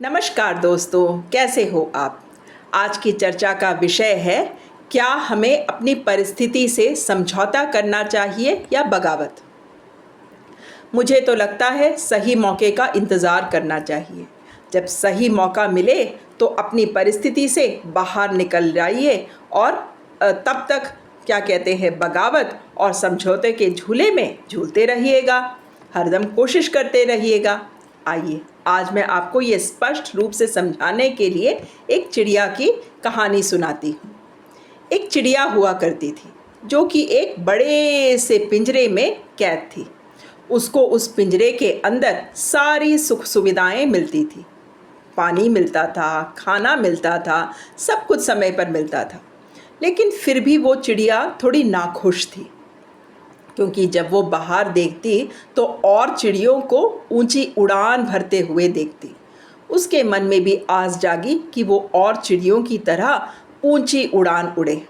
नमस्कार दोस्तों, कैसे हो आप। आज की चर्चा का विषय है, क्या हमें अपनी परिस्थिति से समझौता करना चाहिए या बगावत। मुझे तो लगता है सही मौके का इंतज़ार करना चाहिए। जब सही मौका मिले तो अपनी परिस्थिति से बाहर निकल जाइए और तब तक क्या कहते हैं, बगावत और समझौते के झूले में झूलते रहिएगा, हरदम कोशिश करते रहिएगा। आइए आज मैं आपको ये स्पष्ट रूप से समझाने के लिए एक चिड़िया की कहानी सुनाती हूँ। एक चिड़िया हुआ करती थी जो कि एक बड़े से पिंजरे में कैद थी। उसको उस पिंजरे के अंदर सारी सुख सुविधाएं मिलती थी, पानी मिलता था, खाना मिलता था, सब कुछ समय पर मिलता था। लेकिन फिर भी वो चिड़िया थोड़ी नाखुश थी, क्योंकि जब वो बाहर देखती तो और चिड़ियों को ऊंची उड़ान भरते हुए देखती। उसके मन में भी आस जागी कि वो और चिड़ियों की तरह ऊंची उड़ान उड़े।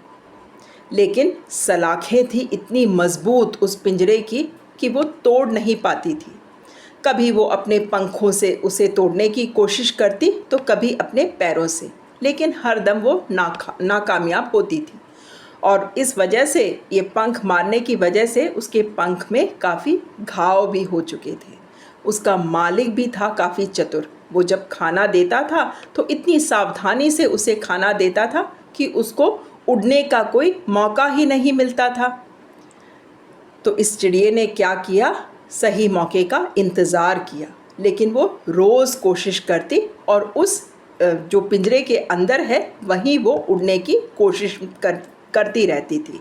लेकिन सलाखें थी इतनी मजबूत उस पिंजरे की कि वो तोड़ नहीं पाती थी। कभी वो अपने पंखों से उसे तोड़ने की कोशिश करती तो कभी अपने पैरों से, लेकिन हर दम वो नाकामयाब होती थी। और इस वजह से, ये पंख मारने की वजह से उसके पंख में काफ़ी घाव भी हो चुके थे। उसका मालिक भी था काफ़ी चतुर। वो जब खाना देता था तो इतनी सावधानी से उसे खाना देता था कि उसको उड़ने का कोई मौका ही नहीं मिलता था। तो इस चिड़िया ने क्या किया, सही मौके का इंतज़ार किया। लेकिन वो रोज़ कोशिश करती और उस जो पिंजरे के अंदर है वहीं वो उड़ने की कोशिश करती रहती थी।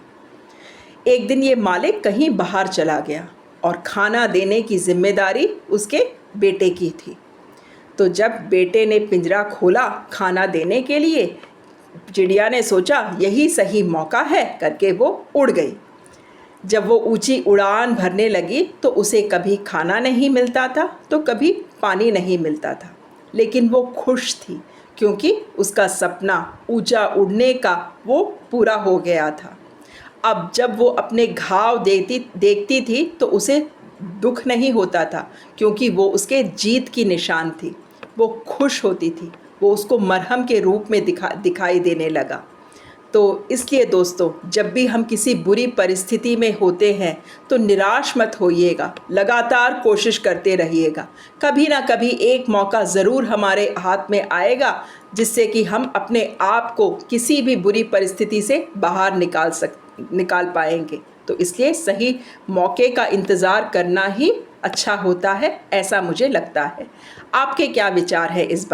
एक दिन ये मालिक कहीं बाहर चला गया और खाना देने की जिम्मेदारी उसके बेटे की थी। तो जब बेटे ने पिंजरा खोला खाना देने के लिए, चिड़िया ने सोचा यही सही मौका है करके वो उड़ गई। जब वो ऊंची उड़ान भरने लगी तो उसे कभी खाना नहीं मिलता था तो कभी पानी नहीं मिलता था, लेकिन वो खुश थी क्योंकि उसका सपना ऊंचा उड़ने का वो पूरा हो गया था। अब जब वो अपने घाव देखती थी तो उसे दुख नहीं होता था, क्योंकि वो उसके जीत की निशान थी। वो खुश होती थी, वो उसको मरहम के रूप में दिखाई देने लगा। तो इसलिए दोस्तों, जब भी हम किसी बुरी परिस्थिति में होते हैं तो निराश मत होइएगा, लगातार कोशिश करते रहिएगा। कभी ना कभी एक मौका ज़रूर हमारे हाथ में आएगा जिससे कि हम अपने आप को किसी भी बुरी परिस्थिति से बाहर निकाल पाएंगे। तो इसलिए सही मौके का इंतज़ार करना ही अच्छा होता है, ऐसा मुझे लगता है। आपके क्या विचार है इस बारे में?